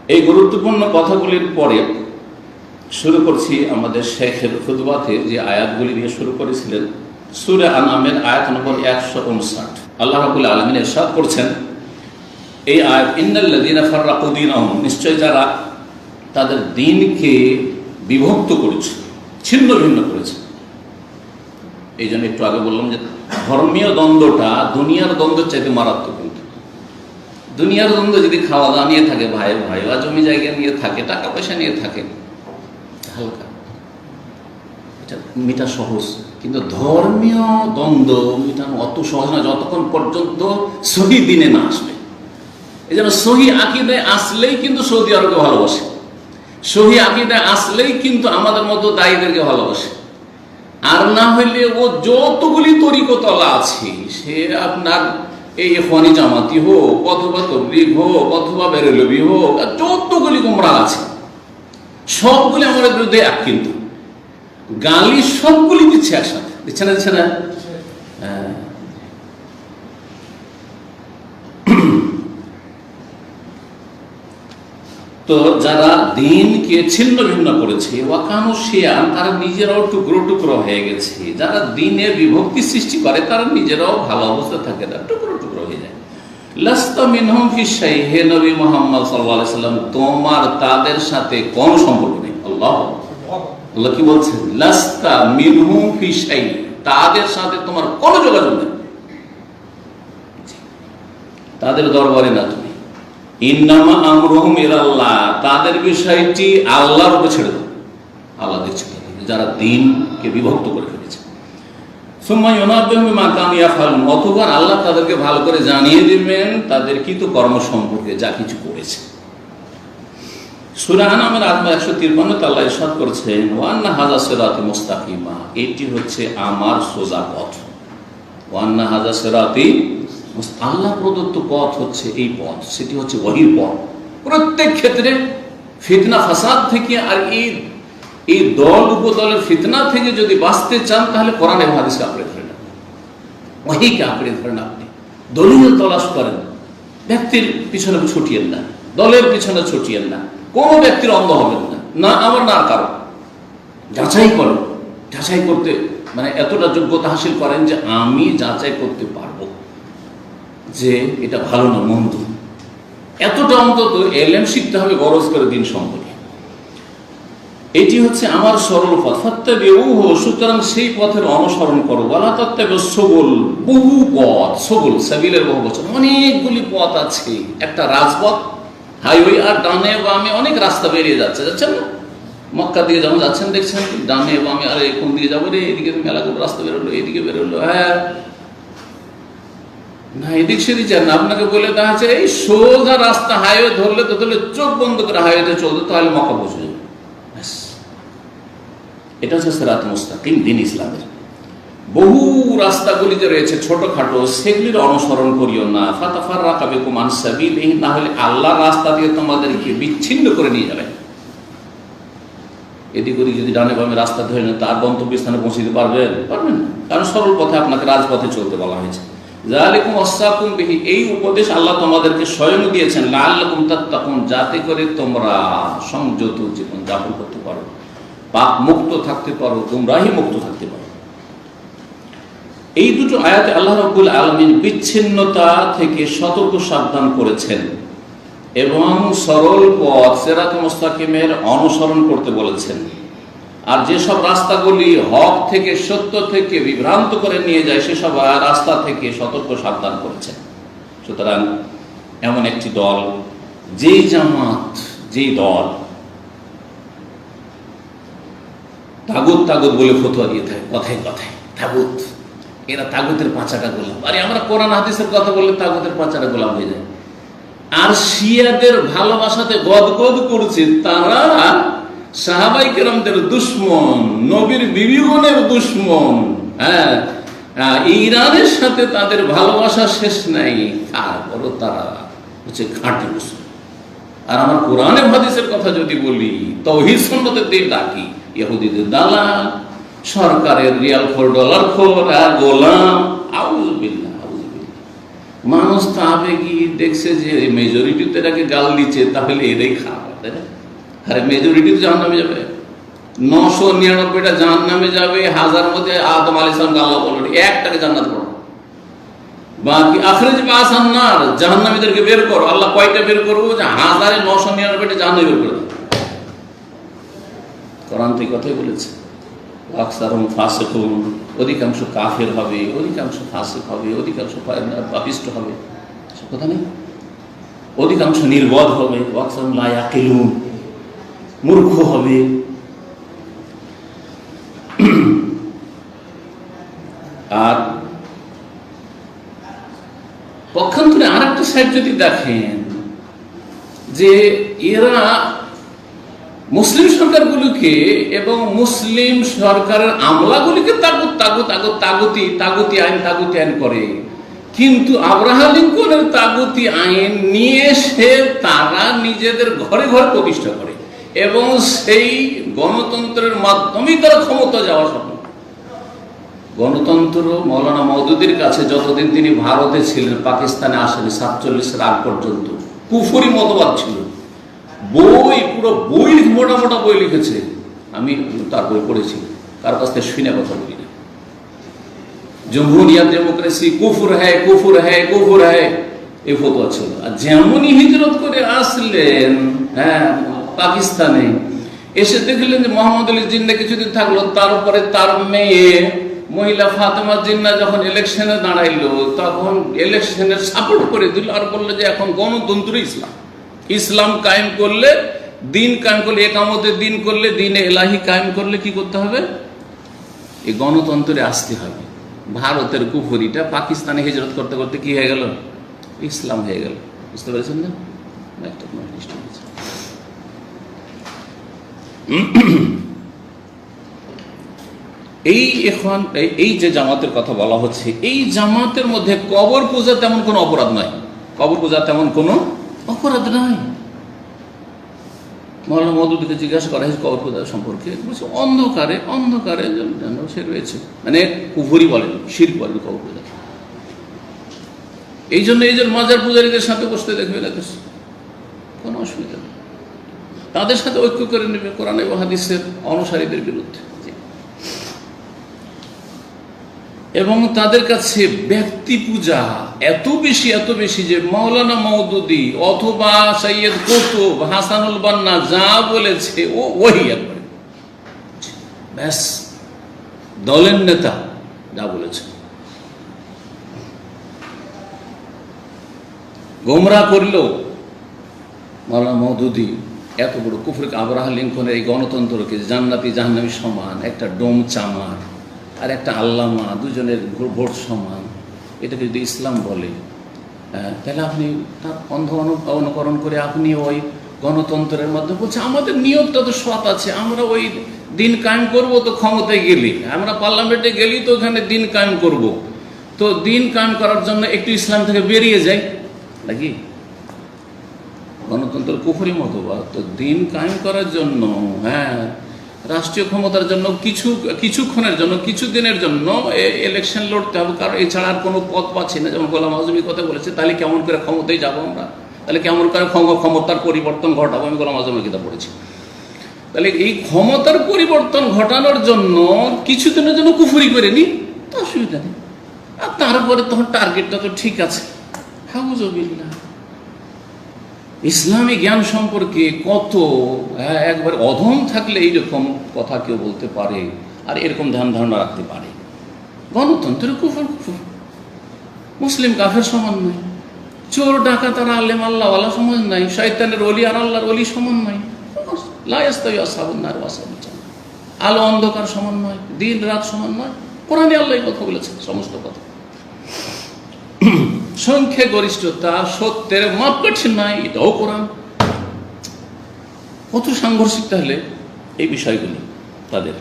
এই গুরুত্বপূর্ণ কথাগুলির পরে শুরু করছি আমাদের শেখের খুতবাতে যে আয়াতগুলি দিয়ে শুরু করেছিলেন। সূরা আনআমের আয়াত নম্বর 159। আল্লাহ রাব্বুল আলামিন ইরশাদ করছেন এই আয়াত, ইন্নাল্লাযীনা ফাররাকু দীনাহুম, নিশ্চয় যারা তাদের দ্বীনকে বিভক্ত করেছে, ছিন্ন ভিন্ন করেছে। এই জন্য একটু আগে বললাম যে ধর্মীয় দ্বন্দ্বটা দুনিয়ার দ্বন্দ্বের চাইতে মারাত্মক। কিন্তু দুনিয়ার দ্বন্দ্ব যদি খাওয়া দাওয়া নিয়ে থাকে, ভাই ভাই বা জমি জায়গা নিয়ে থাকে, টাকা পয়সা নিয়ে থাকে, হালকা, এটা মিটা সহজ। কিন্তু ধর্মীয় দ্বন্দ্ব মিটানো অত সহজ না যতক্ষণ পর্যন্ত সহি দিনে না আসবে। এই জন্য সহি আকীদায় আসলেই কিন্তু সৌদি আরবকে ভালোবাসে, সহি আকীদায় আসলেই কিন্তু আমাদের মতো দায়ীদেরকে ভালোবাসে। আর না হইলে ও যতগুলি তরিকতলা আছে, সে আপনার এই ইখওয়ানি জামাতি হোক অথবা তাবলীগ হোক অথবা বেরেলভি হোক, আর যতগুলি গোমরাহ আছে সবগুলি আমাদের বিরুদ্ধে এক, কিন্তু গালি সবগুলি দিচ্ছে একসাথে, দিচ্ছে না? তো যারা দ্বীনকে ছিন্ন ভিন্ন করেছে, ওয়াকানু শিয়ান, তারা নিজেরাও টুকরো টুকরো হয়ে গেছে। যারা দ্বীনে বিভক্তি সৃষ্টি করে তারা নিজেরাও ভালো অবস্থা থাকে না, টুকরো টুকরো হয়ে যায়। লাস্তা মিনহুম ফি শাই, হে নবী মুহাম্মদ সাল্লাল্লাহু আলাইহি সাল্লাম, তোমার তাদের সাথে কোনো সম্পর্ক নেই। আল্লাহ কি বলছেন? লাস্তা মিনহুম ফি শাই, তাদের সাথে তোমার কোনো যোগাযোগ নেই, তাদের দরবারে না তুমি। ইন্নামা আমরুহুম ইলাল্লাহ, তাদের বিষয়টি আল্লাহর উপর ছেড়ে দাও, আল্লাহ দেখছে যারা দ্বীনকে বিভক্ত করে ফেলেছে। সুম্মা ইউনাব্বিহুম বিমা কানু ইয়াফআলুন, অতঃপর আল্লাহ তাদেরকে ভালো করে জানিয়ে দিবেন তাদের কৃত কর্ম সম্পর্কে, যা কিছু করেছে। সূরা আনআমের আয়াত 153 আল্লাহ ইরশাদ করেছেন, ওয়া আন্না হাযা সিরাতি মুস্তাকিমা, এটি হচ্ছে আমার সোজা পথ। ওয়া আন্না হাযা সিরাতি, আল্লাহ প্রদত্ত পথ হচ্ছে এই পথ, সেটি হচ্ছে ওহীর পথ। প্রত্যেক ক্ষেত্রে ফিতনা ফাসাদ থেকে আর এই দল উপদলের ফিতনা থেকে যদি বাঁচতে চান তাহলে কোরআন এবং হাদিসকে আঁকড়ে ধরেন, ওহীকে আঁকড়ে ধরেন। আপনি দলীয় তলাশ করেন, ব্যক্তির পিছনে ছুটিয়েন না, দলের পিছনে ছুটিয়েন না, কোনো ব্যক্তির অন্ধ হবেন না, না আমার না কারো। যাচাই করেন, যাচাই করতে মানে এতটা যোগ্যতা হাসিল করেন যে আমি যাচাই করতে পারবো যে এটা ভালো না মন্দ। এতটা অন্তত এলেম শিখতে হবে গরজ করে দিন সম্পর্কে। এটি হচ্ছে আমার সরল পথ, ফাত্তাবিউহু, সুতরাং সেই পথের অনুসরণ করো। ওয়ালা তাত্তাবিউস সুবুল, বহু পথ, সুবুল সাবিলের বহু বচন, অনেকগুলি পথ আছে। একটা রাজপথ, হাইওয়ে, আর ডানে বামে অনেক রাস্তা বেরিয়ে যাচ্ছেন না? মক্কা দিকে যখন যাচ্ছেন দেখছেন ডানে বামে, আরে কোন দিকে যাবো রে, এদিকে মেলাগুলো রাস্তা বেরোলো, এদিকে বেরোলো, হ্যাঁ না এদিক সেদিক যান না। আপনাকে বলে দেওয়া হচ্ছে এই সোজা রাস্তা, হাইওয়ে ধরলে তো ধরলে চোখ বন্ধ করে হাইওয়েতে চলতে, তাহলে মক্কা পৌঁছে যাবে। এটা হচ্ছে সিরাত মুস্তাকিম, দ্বীন ইসলামের। বহু রাস্তাগুলি যে রয়েছে ছোটখাটো, সেগুলির অনুসরণ করিও না। ফাতাফাররাকা বিকুম আন সাবিলিহি, না হলে আল্লাহর রাস্তা দিয়ে তোমাদেরকে বিচ্ছিন্ন করে নিয়ে যাবে। এদিক ওদিক যদি ডানে বামে রাস্তা ধরে না, তার গন্তব্যস্থানে পৌঁছে দিতে পারবেন না, কারণ সরল পথে আপনাকে রাজপথে চলতে বলা হয়েছে। যালিকুম ওয়াসাকুম বিহি, এই উপদেশ আল্লাহ তোমাদেরকে স্বয়ং দিয়েছেন, লাআল্লাকুম তাত্তাকুন, যাতে করে তোমরা সংযত জীবন যাপন করতে পারো, পাপ মুক্ত থাকতে পারো, গুমরাহি মুক্ত থাকতে পারো। এই দুটো আয়াতে আল্লাহ রাব্বুল আলামিন বিচ্ছিন্নতা থেকে সতর্ক সাবধান করেছেন এবং সরল পথ সিরাত মুস্তাকিমের অনুসরণ করতে বলেছেন। আর যেসব রাস্তাগুলি হক থেকে, সত্য থেকে বিভ্রান্ত করে নিয়ে যায়, সেসব রাস্তা থেকে সতর্ক সাবধান করেছেন। সুতরাং এমন একটি দল, যেই জামাত, যেই দল তাগুত তাগুত বলে ফতোয়া দিয়ে থাকে, কথায় কথায় তাগুত, এরা তাগুতের পাঁচাটা গোলাম। আরে আমরা কোরআন হাদিসের কথা বললে তাগুতের পাঁচাটা গোলাম হয়ে যায়। আর শিয়াদের ভালোবাসাতে গদগদ করছে, তারা সাহাবাই কেরামদের দুশ্মন, নবীর বিবিগণের দুশ্মন। হ্যাঁ, ইরানের সাথে তাদের ভালোবাসা শেষ নাই, তারপরও তারা হচ্ছে খাঁটি মুসলিম। আর আমার কোরআনে হাদিসের কথা যদি বলি, তাওহীদ সুন্নতের দিকে ডাকি, ইহুদিদের দালাল, সরকারের রিয়াল খোর, ডলার খোর, গোলাম। আউযুবিল্লাহ, আউযুবিল্লাহ। মানুষ তো আবেগী, দেখছে যে মেজরিটি তো এটাকে গাল দিচ্ছে, তাহলে এটাই খারাপ, তাই না? আরে মেজরিটি তো জাহান্নামে যাবে, 999টা জাহান্নামে যাবে, 1000 মধ্যে আদম আলাইহিস সালামকে আল্লাহ বললেন একটাকে জান্নাত করো, বাকি আখরিজ বাসান্নার, জাহান্নামীদেরকে বের করো। আল্লাহ কয়টা বের করবো? যে 1999টা জাহান্নামে বের করে দেবে। কোরআন থেকে কথাই বলেছে, আকসারুহুম ফাসিকুন, অধিকাংশ কাফের হবে, অধিকাংশ ফাসিক হবে, অধিকাংশ পাপিষ্ট হবে, সে কথা নেই। অধিকাংশ নির্বোধ হবে, আকসারুহুম লা ইয়াকিলুন, মূর্খ হবে। আর পক্ষান্তরে আর একটা সাইড যদি দেখেন, যে এরা মুসলিম সরকারগুলিকে এবং মুসলিম সরকারের আমলাগুলিকে তাগুতি আইন করে, কিন্তু আব্রাহাম লিঙ্কনের তাগুতি আইন নিয়ে এসে তারা নিজেদের ঘরে ঘরে প্রতিষ্ঠা করে এবং সেই গণতন্ত্রের মাধ্যমেই তারা ক্ষমতা যাওয়া স্বপ্ন। গণতন্ত্র মৌলানা মওদুদির কাছে যতদিন তিনি ভারতে ছিলেন, পাকিস্তানে আসেনি 47-এর আগ পর্যন্ত, কুফরি মতবাদ ছিল। বই, পুরো বই, মোটা মোটা বই লিখেছে, আমি তার বই পড়েছি, কার কাছ থেকে শুনে কথা বলি না। জমহুরিয়াত, ডেমোক্রেসি, কুফর হ্যায়, কুফর হ্যায়, কুফর হ্যায়, এই ফতোয়া ছিল। আর যেমনই হিজরত করে আসলেন পাকিস্তানে, এসে দেখলেন যে মোহাম্মদ আলী জিন্না কিছুদিন থাকলো, তারপরে তার মেয়ে মহিলা ফাতেমা জিন্না যখন ইলেকশনে দাঁড়াইলো, তখন ইলেকশনের সাপোর্ট করে দিল আর বললো যে এখন গণতন্ত্র ইসলাম কায়েম করলে, দিন কায়েম করলে, একামতের দিন করলে, দিনে এলাহি কায়েম করলে কি করতে হবে? এই গণতন্ত্রে আসতে হবে। ভারতের কুফরিটা পাকিস্তানে হিজরত করতে করতে কি হয়ে গেল? ইসলাম হয়ে গেল। বুঝতে পেরেছেন না? এই যে জামাতের কথা বলা হচ্ছে, এই জামাতের মধ্যে কবর পূজা তেমন কোনো অপরাধ নয়। কবর পূজা তেমন কোনো অপরাধ নয়। মৌলানা মওদুদীকে জিজ্ঞাসা করা হয়েছে কবর পূজা সম্পর্কে, বলছে অন্ধকারে অন্ধকারে যেন সে রয়েছে, মানে কুফরি বলেন, শিরক বলেন কবর পূজা। এই জন্য মাজার পূজারীদের সাথে বসতে দেখবে কোনো অসুবিধা নেই, তাদের সাথে ঐক্য করে নেবে কোরআন এবং হাদিসের অনুসারীদের বিরুদ্ধে। এবং তাদের কাছে ব্যক্তি পূজা এত বেশি যে মাওলানা মওদুদী অথবা সৈয়দ কুতুব, হাসানুল বান্না যা বলেছে ওই একবারে ব্যাস, দলের নেতা যা বলেছে। গোমরাহ করলেও মাওলানা মওদুদী এত বড় কুফর, আব্রাহাম লিঙ্কনের এই গণতন্ত্রকে জান্নাতি জাহান্নামী সমান, একটা ডোম চামার আর একটা আল্লামা, দুজনের ভোট সমান, এটাকে যদি ইসলাম বলে, তাহলে আপনি তার অন্ধ অনুকরণ করে আপনি ওই গণতন্ত্রের মধ্যে বলছে আমাদের নিয়োগটা তো সৎ আছে, আমরা ওই দিন কায়েম করব, তো ক্ষমতায় গেলি, আমরা পার্লামেন্টে গেলি তো ওখানে দিন কায়েম করব, তো দিন কায়েম করার জন্য একটু ইসলাম থেকে বেরিয়ে যাই নাকি? গণতন্ত্র কুফরি মতবাদ। তো দিন কায়েম করার জন্য, রাষ্ট্রীয় ক্ষমতার জন্য কিছুক্ষণের জন্য, কিছুদিনের জন্য ইলেকশন লড়তে হবে, কারণ এছাড়া আর কোনো পথ পাচ্ছি না। যেমন গোলাম আজমি কথা বলেছে, তাহলে কেমন করে ক্ষমতায় যাবো আমরা, তাহলে কেমন করে ক্ষমতার পরিবর্তন ঘটাবো? আমি গোলাম আজমের কিতাব পড়েছি। তাহলে এই ক্ষমতার পরিবর্তন ঘটানোর জন্য কিছুদিনের জন্য কুফরি করে নি, তো অসুবিধা নেই। আর তারপরে তখন টার্গেটটা তো ঠিক আছে। হাউজুবিল্লাহ, ইসলামী জ্ঞান সম্পর্কে কত একবার অধম থাকলে এইরকম কথা কেউ বলতে পারে আর এরকম ধ্যান ধারণা রাখতে পারে। গণতন্ত্রের কুফর, মুসলিম কাফের সমান নয়, চোর ডাকাত আর আলেম আল্লাহওয়ালা সমান নাই, শয়তানের ওলি আর আল্লাহর ওলি সমান নয়, আলো অন্ধকার সমান নয়, দিন রাত সমান নয়। কোরআনে আল্লাহ কথা বলেছেন, সমস্ত কথা। সংখ্যা গরিষ্ঠতা, সত্যের মাপকাঠি নাই, এটাও কোরআন। কত সাংঘর্ষিক তাহলে এই বিষয়গুলি তাদের।